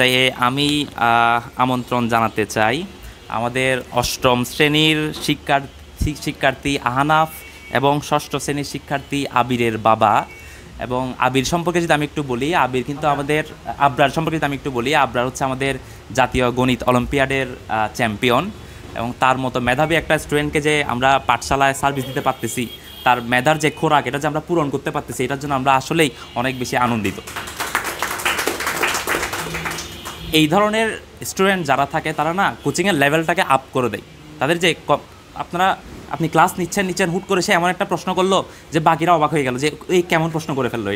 যাই আমি আমন্ত্রণ জানাতে চাই আমাদের অষ্টম শ্রেণীর শিক্ষার্থী আহনাফ এবং ষষ্ঠ শ্রেণীর শিক্ষার্থী আবিরের বাবা। এবং আবির সম্পর্কে যদি আমি একটু বলি, আবির কিন্তু আমাদের আবরার সম্পর্কে যদি আমি একটু বলি, আবরার হচ্ছে আমাদের জাতীয় গণিত অলিম্পিয়াডের চ্যাম্পিয়ন। এবং তার মতো মেধাবী একটা স্টুডেন্টকে যে আমরা পাঠশালায় সার্ভিস দিতে পারতেছি, তার মেধার যে খোরাক এটা যে আমরা পূরণ করতে পারতেছি, এটার জন্য আমরা আসলেই অনেক বেশি আনন্দিত। এই ধরনের স্টুডেন্ট যারা থাকে তারা না কোচিংয়ের লেভেলটাকে আপ করে দেয়। তাদের যে আপনি ক্লাস নিচ্ছেন হুট করে সে এমন একটা প্রশ্ন করলো যে বাকিরা অবাক হয়ে গেল যে এই কেমন প্রশ্ন করে ফেললো।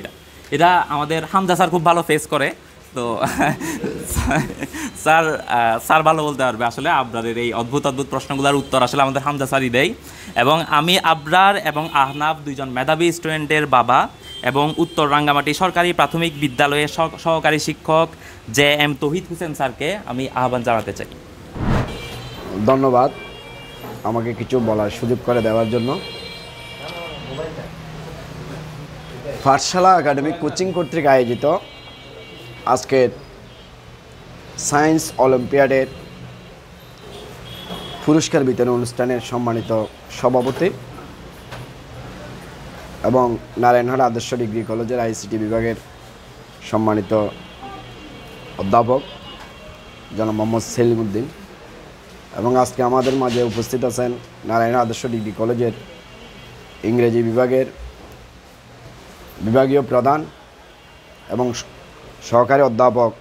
এটা আমাদের হামজা স্যার খুব ভালো ফেস করে। তো স্যার ভালো বলতে পারবে আসলে আবরারের এই অদ্ভুত প্রশ্নগুলোর উত্তর আসলে আমাদের হামজা স্যারই দেয়। এবং আমি আবরার এবং আহনাফ দুইজন মেধাবী স্টুডেন্টের বাবা এবং উত্তর রাঙ্গামাটি সরকারি প্রাথমিক বিদ্যালয়ের সহকারী শিক্ষক JM তৌহিদ হোসেন স্যারকে আমি আহ্বান জানাতে চাই। ধন্যবাদ আমাকে কিছু বলার সুযোগ করে দেওয়ার জন্য। পাঠশালা একাডেমিক কোচিং কর্তৃক আয়োজিত আজকের সায়েন্স অলিম্পিয়াডের পুরস্কার বিতরণ অনুষ্ঠানের সম্মানিত সভাপতি এবং নারায়ণহাট আদর্শ ডিগ্রি কলেজের ICT বিভাগের সম্মানিত অধ্যাপক জনাব মোহাম্মদ সেলিম উদ্দিন, এবং আজকে আমাদের মাঝে উপস্থিত আছেন নারায়ণহাট আদর্শ ডিগ্রি কলেজের ইংরেজি বিভাগের বিভাগীয় প্রধান এবং সহকারী অধ্যাপক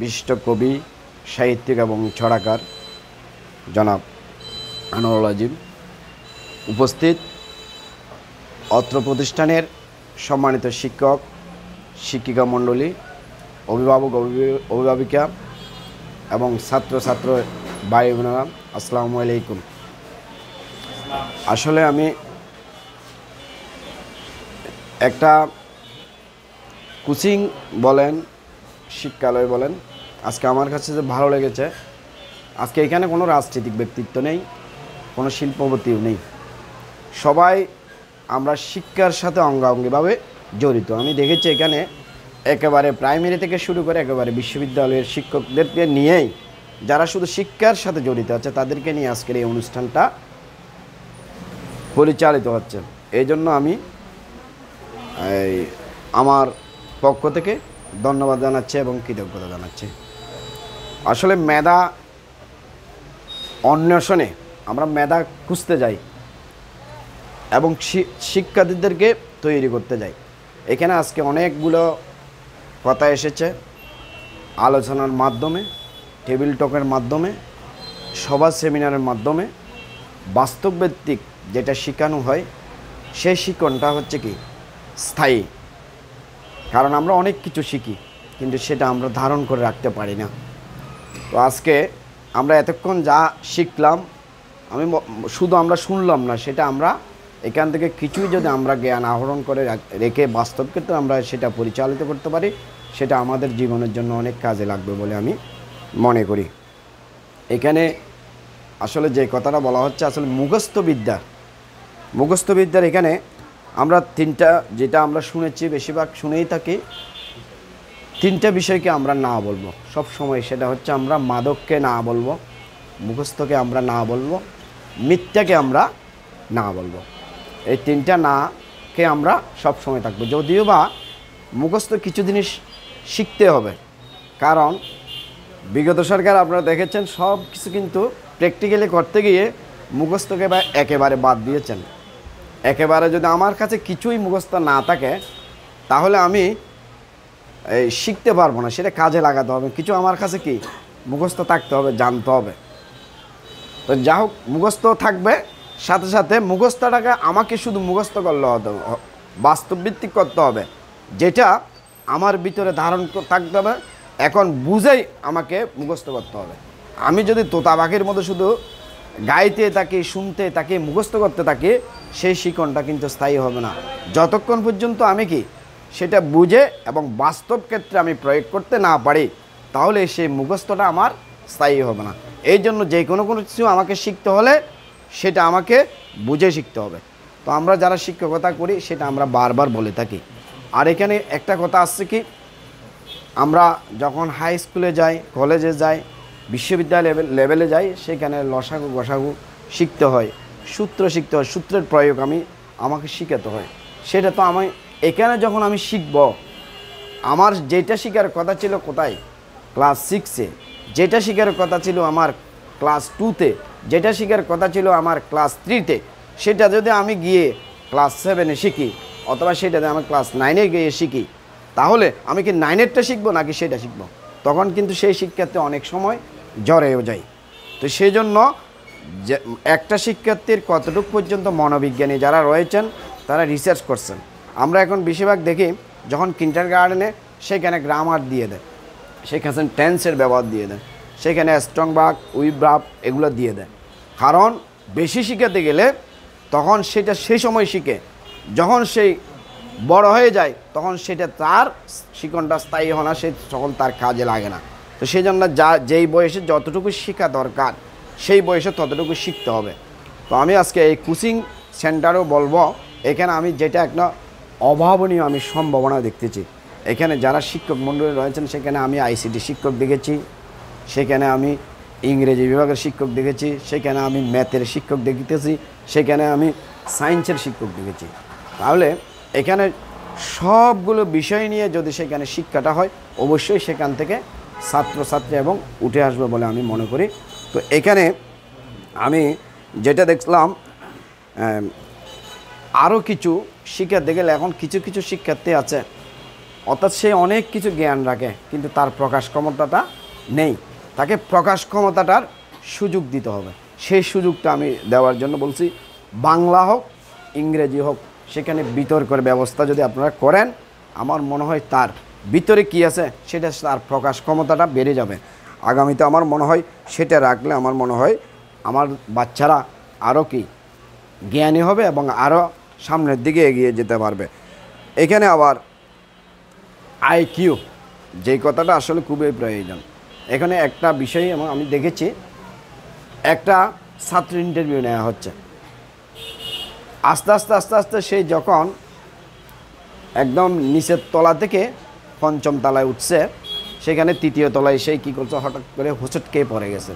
বিশিষ্ট কবি, সাহিত্যিক এবং ছড়াকার জনাব আনোয়ারুল আজিম, উপস্থিত অত্র প্রতিষ্ঠানের সম্মানিত শিক্ষক শিক্ষিকা মণ্ডলী, অভিভাবক অভিভাবিকা এবং ছাত্র ভাই বোনেরা, আসসালামু আলাইকুম। আসলে আমি একটা কোচিং বলেন, শিক্ষালয় বলেন, আজকে আমার কাছে যে ভালো লেগেছে, আজকে এখানে কোনো রাজনৈতিক ব্যক্তিত্ব নেই, কোনো শিল্পপতিও নেই, সবাই আমরা শিক্ষার সাথে অঙ্গাঙ্গিভাবে জড়িত। আমি দেখেছি এখানে একেবারে প্রাইমারি থেকে শুরু করে একেবারে বিশ্ববিদ্যালয়ের শিক্ষকদেরকে নিয়েই যারা শুধু শিক্ষার সাথে জড়িত আছে তাদেরকে নিয়ে আজকের এই অনুষ্ঠানটা পরিচালিত হচ্ছে। এই জন্য আমি আমার পক্ষ থেকে ধন্যবাদ জানাচ্ছি এবং কৃতজ্ঞতা জানাচ্ছি। আসলে মেধা অন্বেষণে আমরা মেধা খুঁজতে যাই এবং শিক্ষার্থীদেরকে তৈরি করতে যাই। এখানে আজকে অনেকগুলো কথা এসেছে আলোচনার মাধ্যমে, টেবিল টকের মাধ্যমে, সভা সেমিনারের মাধ্যমে। বাস্তবভিত্তিক যেটা শেখানো হয় সেই শিক্ষণটা হচ্ছে কি স্থায়ী, কারণ আমরা অনেক কিছু শিখি কিন্তু সেটা আমরা ধারণ করে রাখতে পারি না। তো আজকে আমরা এতক্ষণ যা শিখলাম শুধু আমরা শুনলাম না, সেটা আমরা এখান থেকে কিছুই যদি আমরা জ্ঞান আহরণ করে রেখে বাস্তব ক্ষেত্রে আমরা সেটা পরিচালিত করতে পারি, সেটা আমাদের জীবনের জন্য অনেক কাজে লাগবে বলে আমি মনে করি। এখানে আসলে যে কথাটা বলা হচ্ছে আসলে মুখস্থবিদ্যার এখানে আমরা তিনটা, যেটা আমরা শুনেছি বেশিরভাগ শুনেই থাকি, তিনটা বিষয়কে আমরা না বলবো সব সময়। সেটা হচ্ছে আমরা মাদককে না বলবো, মুখস্থকে আমরা না বলবো, মিথ্যাকে আমরা না বলবো। এই তিনটা নাকে আমরা সব সময় থাকবো। যদিও বা মুখস্থ কিছু জিনিস শিখতে হবে, কারণ বিগত সরকার আপনারা দেখেছেন সব কিছু কিন্তু প্র্যাকটিক্যালি করতে গিয়ে মুখস্থকে একেবারে বাদ দিয়েছেন। একেবারে যদি আমার কাছে কিছুই মুখস্থ না থাকে তাহলে আমি শিখতে পারবো না, সেটা কাজে লাগাতে হবে। কিছু আমার কাছে কি মুখস্থ থাকতে হবে, জানতে হবে। তো যা হোক, মুখস্থ থাকবে, সাথে সাথে মুখস্থটাকে আমাকে শুধু মুখস্থ করলে হবে, বাস্তবভিত্তিক করতে হবে, যেটা আমার ভিতরে ধারণ থাকতে হবে। এখন বুঝেই আমাকে মুখস্থ করতে হবে। আমি যদি তোতা পাখির মতো শুধু গাইতে থাকি, শুনতে থাকি, মুখস্থ করতে থাকি, সেই শিক্ষণটা কিন্তু স্থায়ী হবে না। যতক্ষণ পর্যন্ত আমি কি সেটা বুঝে এবং বাস্তব ক্ষেত্রে আমি প্রয়োগ করতে না পারি, তাহলে সেই মুখস্থটা আমার স্থায়ী হবে না। এই জন্য যে কোনো কিছু আমাকে শিখতে হলে সেটা আমাকে বুঝে শিখতে হবে। তো আমরা যারা শিক্ষকতা করি সেটা আমরা বারবার বলে থাকি। আর এখানে একটা কথা আসছে কি, আমরা যখন হাই স্কুলে যাই, কলেজে যাই, বিশ্ববিদ্যালয় লেভেলে যাই, সেখানে লসাগু গসাগু শিখতে হয়, সূত্র শিখতে হয়, সূত্রের প্রয়োগ আমাকে শিখাতে হয়। সেটা তো আমি এখানে যখন আমি শিখব, আমার যেটা শেখার কথা ছিল কোথায়, ক্লাস 6-এ, যেটা শেখার কথা ছিল আমার ক্লাস 2-তে, যেটা শেখার কথা ছিল আমার ক্লাস 3-তে, সেটা যদি আমি গিয়ে ক্লাস 7-এ শিখি, অথবা সেটা যদি আমি ক্লাস 9-এ গিয়ে শিখি, তাহলে আমি কি 9-এরটা শিখবো নাকি সেটা শিখবো? তখন কিন্তু সেই শিক্ষার্থী অনেক সময় জ্বরেও যায়। তো সেই জন্য যে একটা শিক্ষার্থীর কতটুকু পর্যন্ত মনোবিজ্ঞানী যারা রয়েছেন তারা রিসার্চ করছেন। আমরা এখন বেশিরভাগ দেখি যখন কিন্ডারগার্টেনে সেখানে গ্রামার দিয়ে দেয়, সেখানে টেন্সের ব্যবহার দিয়ে দেয়, সেখানে স্ট্রং ভার্ব, উইথ ভার্ব এগুলো দিয়ে দেয়। কারণ বেশি শিখাতে গেলে তখন সেটা সেই সময় শিখে, যখন সেই বড় হয়ে যায় তখন সেটা তার শিকনটা স্থায়ী হয় না, সে তখন তার কাজে লাগে না। তো সেই জন্য যেই বয়সে যতটুকু শেখা দরকার সেই বয়সে ততটুকু শিখতে হবে। তো আমি আজকে এই কোচিং সেন্টারও বলবো, এখানে আমি যেটা একটা অভাবনীয় আমি সম্ভাবনা দেখতেছি। এখানে যারা শিক্ষক মণ্ডলী রয়েছেন সেখানে আমি আইসিটি শিক্ষক দেখেছি, সেখানে আমি ইংরেজি বিভাগের শিক্ষক দেখেছি, সেখানে আমি ম্যাথের শিক্ষক দেখতেছি, সেখানে আমি সায়েন্সের শিক্ষক দেখেছি। তাহলে এখানে সবগুলো বিষয় নিয়ে যদি সেখানে শিক্ষাটা হয়, অবশ্যই সেখান থেকে ছাত্রছাত্রী এবং উঠে আসবে বলে আমি মনে করি। তো এখানে আমি যেটা দেখলাম, আরও কিছু শিক্ষার্থী গেলে এখন কিছু কিছু শিক্ষার্থী আছে, অর্থাৎ সে অনেক কিছু জ্ঞান রাখে কিন্তু তার প্রকাশ ক্ষমতাটা নেই। তাকে প্রকাশ ক্ষমতাটার সুযোগ দিতে হবে। সেই সুযোগটা আমি দেওয়ার জন্য বলছি, বাংলা হোক ইংরেজি হোক, সেখানে বিতর্কের ব্যবস্থা যদি আপনারা করেন, আমার মনে হয় তার ভিতরে কী আছে সেটা তার প্রকাশ ক্ষমতাটা বেড়ে যাবে। আগামীতে আমার মনে হয় সেটা রাখলে আমার মনে হয় আমার বাচ্চারা আরও কি জ্ঞানী হবে এবং আরও সামনের দিকে এগিয়ে যেতে পারবে। এখানে আবার আইকিউ, যেই কথাটা আসলে খুবই প্রয়োজন। এখানে একটা বিষয় আমি দেখেছি, একটা ছাত্র ইন্টারভিউ নেওয়া হচ্ছে, আস্তে আস্তে আস্তে আস্তে সে যখন একদম নিচের তলা থেকে 5ম তলায় উঠছে, সেখানে 3য় তলায় সেই কী করছে, হঠাৎ করে হোঁচট খেয়ে পড়ে গেছে।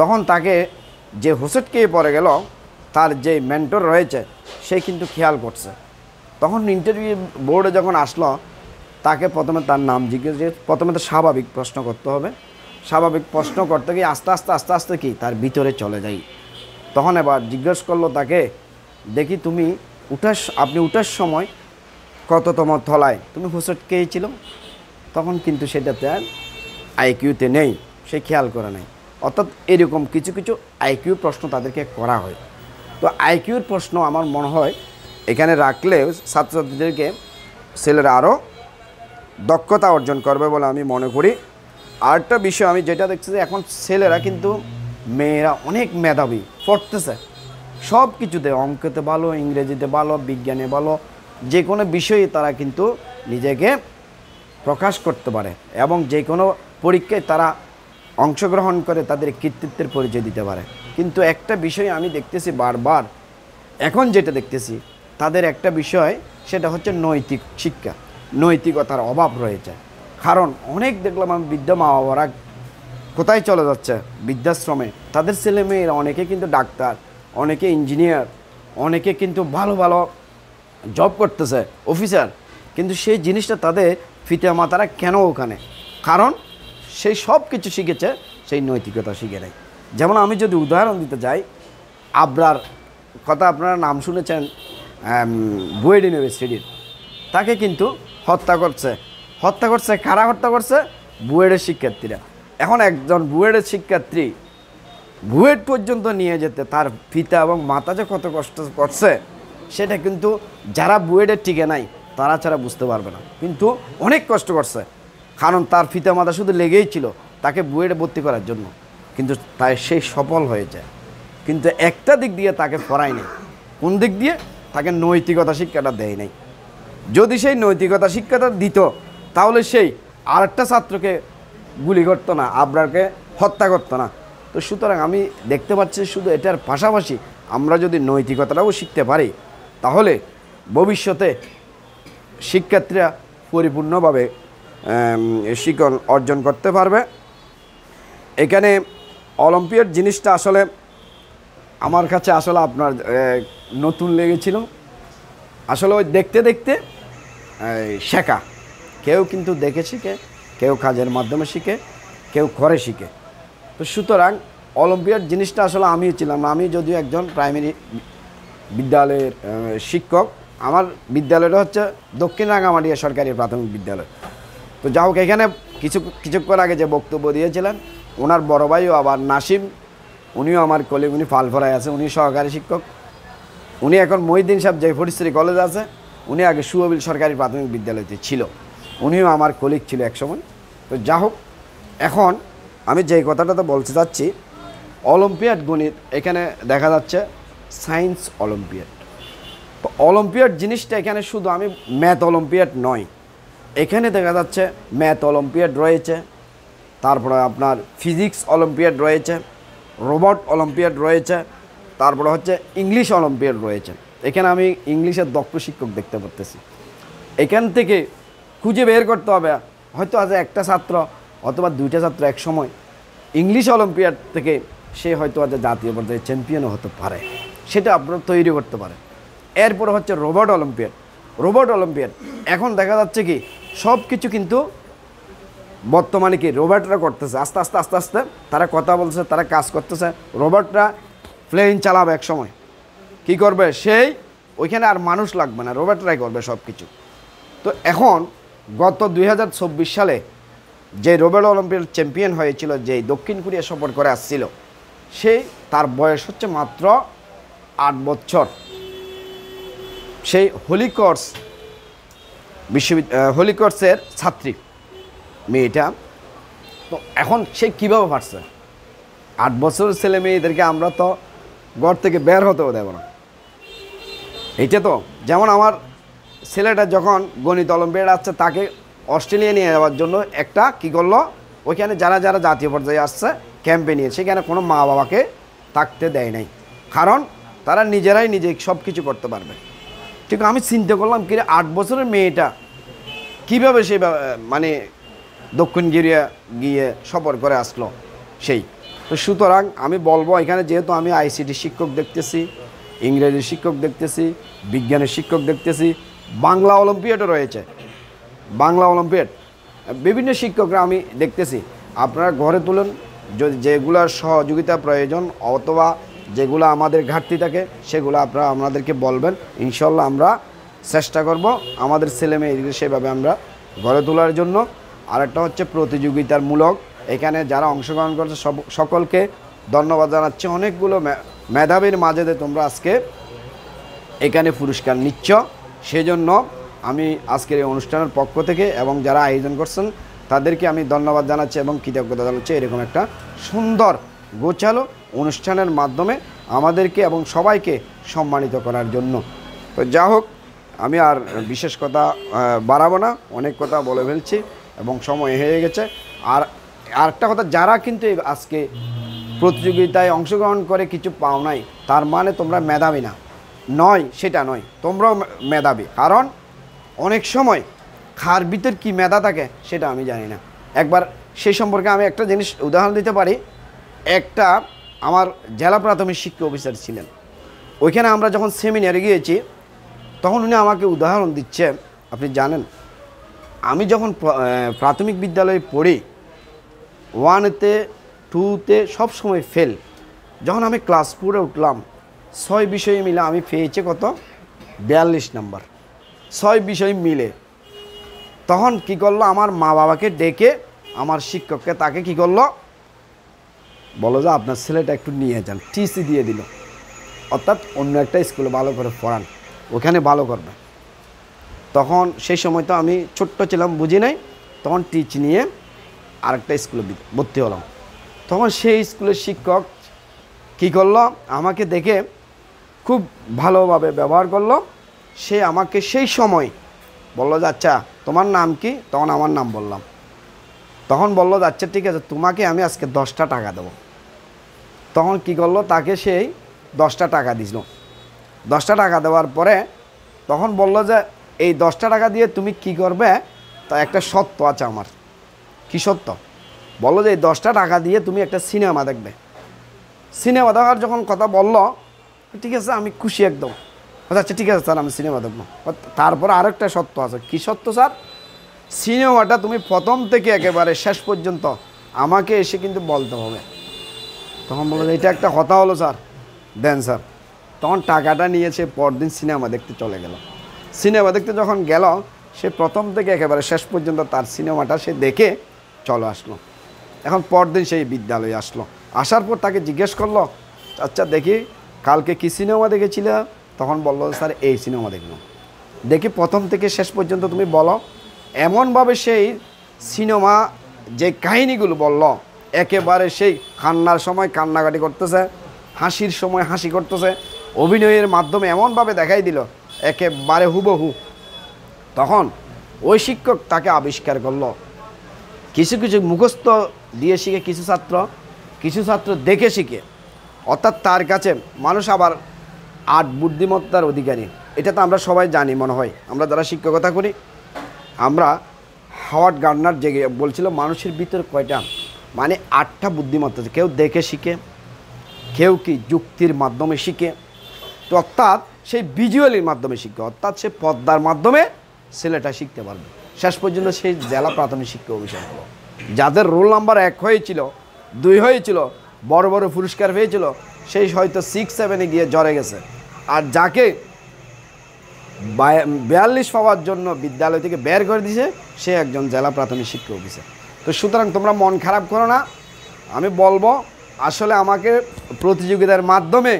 তখন তাকে যে হোঁচট খেয়ে পড়ে গেল, তার যে মেন্টর রয়েছে সে কিন্তু খেয়াল করছে। তখন ইন্টারভিউ বোর্ডে যখন আসলো, তাকে প্রথমে তার নাম জিজ্ঞেস, প্রথমে তো স্বাভাবিক প্রশ্ন করতে হবে। স্বাভাবিক প্রশ্ন করতে গিয়ে আস্তে আস্তে আস্তে আস্তে কি তার ভিতরে চলে যাই। তখন এবার জিজ্ঞেস করলো তাকে, দেখি তুমি আপনি উঠার সময় কততম তলায় তুমি হোঁচট খেয়েছিল? তখন কিন্তু সেটাতে আর আইকিউতে নেই, সে খেয়াল করে নেই। অর্থাৎ এরকম কিছু কিছু আইকিউ প্রশ্ন তাদেরকে করা হয়। তো আইকিউর প্রশ্ন আমার মনে হয় এখানে রাখলে ছাত্রছাত্রীদেরকে ছেলেরা আরও দক্ষতা অর্জন করবে বলে আমি মনে করি। আরেকটা বিষয় আমি যেটা দেখছি যে এখন ছেলেরা কিন্তু, মেয়েরা অনেক মেধাবী, পড়তেছে সব কিছুতে, অঙ্কতে ভালো, ইংরেজিতে ভালো, বিজ্ঞানে ভালো, যে কোনো বিষয়ে তারা কিন্তু নিজেকে প্রকাশ করতে পারে এবং যে কোনো পরীক্ষায় তারা অংশগ্রহণ করে তাদের কৃতিত্বের পরিচয় দিতে পারে। কিন্তু একটা বিষয় আমি দেখতেছি বারবার, এখন যেটা দেখতেছি তাদের একটা বিষয়, সেটা হচ্ছে নৈতিক শিক্ষা, নৈতিকতার অভাব রয়েছে। কারণ অনেক দেখলাম আমি বৃদ্ধ মা বাবারা কোথায় চলে যাচ্ছে, বৃদ্ধাশ্রমে, তাদের ছেলেমেয়েরা অনেকে কিন্তু ডাক্তার, অনেকে ইঞ্জিনিয়ার, অনেকে কিন্তু ভালো ভালো জব করতেছে, অফিসার, কিন্তু সেই জিনিসটা তাদের পিতা মাতারা কেন ওখানে? কারণ সেই সব কিছু শিখেছে, সেই নৈতিকতা শিখে নেয়। যেমন আমি যদি উদাহরণ দিতে যাই, আবরার কথা আপনারা নাম শুনেছেন, বুয়েট ইউনিভার্সিটির, তাকে কিন্তু হত্যা করছে কারা হত্যা করছে? বুয়েটের শিক্ষার্থীরা। এখন একজন বুয়েটের শিক্ষার্থী বুয়েট পর্যন্ত নিয়ে যেতে তার পিতা এবং মাতা যে কত কষ্ট করছে, সেটা কিন্তু যারা বুয়েটের টিকে নাই তারা ছাড়া বুঝতে পারবে না। কিন্তু অনেক কষ্ট করছে, কারণ তার পিতা মাতা শুধু লেগেই ছিল তাকে বুয়েটে ভর্তি করার জন্য, কিন্তু তাই সেই সফল হয়েছে। কিন্তু একটা দিক দিয়ে তাকে পড়ায়নি, কোন দিক দিয়ে? তাকে নৈতিকতা শিক্ষাটা দেয় নাই। যদি সেই নৈতিকতা শিক্ষাটা দিত, তাহলে সেই আরেকটা ছাত্রকে গুলি করতো না, আবরারকে হত্যা করতো না। তো সুতরাং আমি দেখতে পাচ্ছি শুধু এটার পাশাপাশি আমরা যদি নৈতিকতাটাও শিখতে পারি, তাহলে ভবিষ্যতে শিক্ষার্থীরা পরিপূর্ণভাবে শিক্ষণ অর্জন করতে পারবে। এখানে অলিম্পিয়াড জিনিসটা আসলে আমার কাছে আসলে আপনার নতুন লেগেছিল। আসলে ওই দেখতে দেখতে শেখা, কেউ কিন্তু দেখে শিখে, কেউ কাজের মাধ্যমে শিখে, কেউ করে শিখে। তো সুতরাং অলিম্পিয়াড জিনিসটা আসলে আমিও ছিলাম না। আমি যদিও একজন প্রাইমারি বিদ্যালয়ের শিক্ষক, আমার বিদ্যালয়টা হচ্ছে দক্ষিণ রাঙামাটিয়া সরকারি প্রাথমিক বিদ্যালয়। তো যা হোক, এখানে কিছুক্ষণ আগে যে বক্তব্য দিয়েছিলেন ওনার বড় ভাইও আবার নাসিম, উনিও আমার কলিগ, উনি ফালফরায় আছে, উনি সহকারী শিক্ষক। উনি এখন মহিউদ্দিন সাহেব যে ফটিকছড়ি কলেজ আছে, উনি আগে সুহবিল সরকারি প্রাথমিক বিদ্যালয়তে ছিল, উনিও আমার কলিগ ছিল একসময়। তো যা হোক, এখন আমি যেই কথাটা বলতে চাচ্ছি, অলিম্পিয়াড গণিত এখানে দেখা যাচ্ছে সায়েন্স অলিম্পিয়াড। তো অলিম্পিয়াড জিনিসটা এখানে শুধু আমি ম্যাথ অলিম্পিয়াড নয়, এখানে দেখা যাচ্ছে ম্যাথ অলিম্পিয়াড রয়েছে, তারপরে আপনার ফিজিক্স অলিম্পিয়াড রয়েছে, রোবট অলিম্পিয়াড রয়েছে, তারপরে হচ্ছে ইংলিশ অলিম্পিয়াড রয়েছে। এখানে আমি ইংলিশের দক্ষ শিক্ষক দেখতে পারতেছি। এখান থেকে খুঁজে বের করতে হবে, হয়তো আজ একটা ছাত্র অথবা দুইটা ছাত্র এক সময় ইংলিশ অলিম্পিয়াড থেকে সে হয়তো আজ জাতীয় পর্যায়ে চ্যাম্পিয়নও হতে পারে, সেটা আপনারা তৈরি করতে পারে। এরপরে হচ্ছে রোবট অলিম্পিয়াড। রোবট অলিম্পিয়াড এখন দেখা যাচ্ছে কি সব কিছু কিন্তু বর্তমানে কি রোবটরা করতেছে, আস্তে আস্তে আস্তে আস্তে তারা কথা বলছে, তারা কাজ করতেছে। রোবটরা প্লেন চালাবে এক সময়, কী করবে সেই ওইখানে আর মানুষ লাগবে না, রোবটরাই করবে সব কিছু। তো এখন গত 2024 সালে যে রোবট অলিম্পিয়াড চ্যাম্পিয়ন হয়েছিল, যে দক্ষিণ কোরিয়া সফর করে আসছিল, সেই তার বয়স হচ্ছে মাত্র 8 বছর। সেই হলিকর্সের ছাত্রী মেয়েটা। তো এখন সে কীভাবে পারছে? 8 বছরের ছেলে মেয়েদেরকে আমরা তো ঘর থেকে বের হতেও দেব না। এইটা তো যেমন আমার ছেলেটা যখন গণিত অলিম্পিয়াড আসছে, তাকে অস্ট্রেলিয়া নিয়ে যাওয়ার জন্য একটা কী করলো, ওইখানে যারা যারা জাতীয় পর্যায়ে আসছে ক্যাম্পে নিয়ে, সেখানে কোনো মা বাবাকে থাকতে দেয় নাই, কারণ তারা নিজেরাই নিজে সব কিছু করতে পারবে। ঠিক আমি চিন্তা করলাম কি 8 বছরের মেয়েটা কীভাবে সে মানে দক্ষিণ কোরিয়া গিয়ে সফর করে আসলো সেই। তো সুতরাং আমি বলবো, এখানে যেহেতু আমি আইসিটি শিক্ষক দেখতেছি, ইংরেজি শিক্ষক দেখতেছি, বিজ্ঞানের শিক্ষক দেখতেছি, বাংলা অলিম্পিয়াডও রয়েছে, বাংলা অলিম্পিয়াড বিভিন্ন শিক্ষকরা আমি দেখতেছি। আপনারা ঘরে তুলুন, যেগুলোর সহযোগিতা প্রয়োজন অথবা যেগুলো আমাদের ঘাটতি থাকে সেগুলো আপনারা আমাদেরকে বলবেন, ইনশাল্লাহ আমরা চেষ্টা করব আমাদের ছেলে মেয়েদের সেভাবে আমরা গড়ে তোলার জন্য। আরেকটা হচ্ছে প্রতিযোগিতামূলক, এখানে যারা অংশগ্রহণ করছে সকলকে ধন্যবাদ জানাচ্ছি। অনেকগুলো মেধাবীর মাঝে তোমরা আজকে এখানে পুরস্কার নিচ্ছ, সেজন্য আমি আজকের এই অনুষ্ঠানের পক্ষ থেকে এবং যারা আয়োজন করছেন তাদেরকে আমি ধন্যবাদ জানাচ্ছি এবং কৃতজ্ঞতা জানাচ্ছি এরকম একটা সুন্দর গোছালো অনুষ্ঠানের মাধ্যমে আমাদেরকে এবং সবাইকে সম্মানিত করার জন্য। তো যা হোক, আমি আর বিশেষ কথা বাড়াবো না, অনেক কথা বলে ফেলছি এবং সময় হয়ে গেছে। আর আরেকটা কথা, যারা কিন্তু আজকে প্রতিযোগিতায় অংশগ্রহণ করে কিছু পাও নাই, তার মানে তোমরা মেধাবী না, নয় সেটা নয়, তোমরাও মেধাবী। কারণ অনেক সময় খার ভিতর কী মেধা থাকে সেটা আমি জানি না। একবার সেই সম্পর্কে আমি একটা জিনিস উদাহরণ দিতে পারি। একটা আমার জেলা প্রাথমিক শিক্ষা অফিসার ছিলেন, ওইখানে আমরা যখন সেমিনারে গিয়েছি তখন উনি আমাকে উদাহরণ দিচ্ছে। আপনি জানেন, আমি যখন প্রাথমিক বিদ্যালয়ে পড়ি 1-তে 2-তে সব সময় ফেল, যখন আমি ক্লাস 4-এ উঠলাম 6 বিষয়ে মিলে আমি পেয়েছি কত 42 নাম্বার, 6 বিষয় মিলে। তখন কি করলো, আমার মা বাবাকে ডেকে আমার শিক্ষককে তাকে কি করলো, বলো যে আপনার ছেলেটা একটু নিয়ে যান, টিসি দিয়ে দিল, অর্থাৎ অন্য একটা স্কুলে ভালো করে পড়ান, ওখানে ভালো করবে। তখন সেই সময় তো আমি ছোট্ট ছিলাম, বুঝি নাই, তখন টিচি নিয়ে আরেকটা স্কুলে ভর্তি হলাম। তখন সেই স্কুলের শিক্ষক কি করলো, আমাকে দেখে খুব ভালোভাবে ব্যবহার করলো। সে আমাকে সেই সময় বললো যে আচ্ছা তোমার নাম কি, তখন আমার নাম বললাম। তখন বললো যে আচ্ছা ঠিক আছে, তোমাকে আমি আজকে 10টা টাকা দেবো। তখন কি করলো, তাকে সেই 10টা টাকা দিল। 10টা টাকা দেওয়ার পরে তখন বললো যে এই 10টা টাকা দিয়ে তুমি কি করবে তা একটা সত্য আছে আমার। কি সত্য? বললো যে এই 10টা টাকা দিয়ে তুমি একটা সিনেমা দেখবে। সিনেমা দেখার যখন কথা বললো, ঠিক আছে আমি খুশি একদম। আচ্ছা ঠিক আছে স্যার, আমি সিনেমা দেখবো। তারপর আরেকটা সত্য আছে। কি সত্য স্যার? সিনেমাটা তুমি প্রথম থেকে একেবারে শেষ পর্যন্ত আমাকে এসে কিন্তু বলতে হবে। তখন বললো এটা একটা কথা হলো স্যার, দেন স্যার। তখন টাকাটা নিয়েছে, পরদিন সিনেমা দেখতে চলে গেল। সিনেমা দেখতে যখন গেল, সে প্রথম থেকে একেবারে শেষ পর্যন্ত তার সিনেমাটা সে দেখে চলে আসলো। এখন পরদিন সেই বিদ্যালয়ে আসলো। আসার পর তাকে জিজ্ঞেস করলো, আচ্ছা দেখি কালকে কি সিনেমা দেখেছিল? তখন বললো স্যার এই সিনেমা দেখলো। দেখি প্রথম থেকে শেষ পর্যন্ত তুমি বলো। এমনভাবে সেই সিনেমা যে কাহিনীগুলো বলল, একেবারে সেই কান্নার সময় কান্নাকাটি করতেছে, হাসির সময় হাসি করতেছে, অভিনয়ের মাধ্যমে এমনভাবে দেখাই দিল একেবারে হুবহু। তখন ওই শিক্ষক তাকে আবিষ্কার করলো। কিছু কিছু মুখস্থ দিয়ে শিখে কিছু ছাত্র দেখে শিখে। অর্থাৎ তার কাছে মানুষ আবার আট বুদ্ধিমত্তার অধিকারী। এটা তো আমরা সবাই জানি মনে হয়, আমরা যারা শিক্ষকতা করি। আমরা হাওয়ার্ড গার্ডনার যে বলছিল মানুষের ভিতরে কয়টা, মানে 8টা বুদ্ধিমত্তা আছে। কেউ দেখে শিখে, কেউ কি যুক্তির মাধ্যমে শিখে, তো অর্থাৎ সেই ভিজুয়ালির মাধ্যমে শিখে, অর্থাৎ সে পর্দার মাধ্যমে ছেলেটা শিখতে পারবে। শেষ পর্যন্ত সেই জেলা প্রাথমিক শিক্ষা অফিসার হলো। যাদের রোল নাম্বার 1 হয়েছিল, 2 হয়েছিল, বড় বড় পুরস্কার পেয়েছিল, সেই হয়তো 6-7-এ গিয়ে জ্বরে গেছে। আর যাকে 42 পাওয়ার জন্য বিদ্যালয় থেকে বের করে দিয়েছে, সে একজন জেলা প্রাথমিক শিক্ষা অফিসার। তো সুতরাং তোমরা মন খারাপ করো না। আমি বলবো আসলে আমাকে প্রতিযোগিতার মাধ্যমে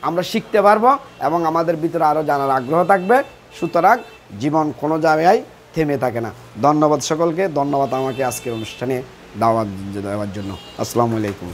আমরা শিখতে পারবো এবং আমাদের ভিতরে আরও জানার আগ্রহ থাকবে। সুতরাং জীবন কোনো জায়গায় থেমে থাকে না। ধন্যবাদ সকলকে, ধন্যবাদ আমাকে আজকের অনুষ্ঠানে দাওয়াত দেওয়ার জন্য। আসসালামু আলাইকুম।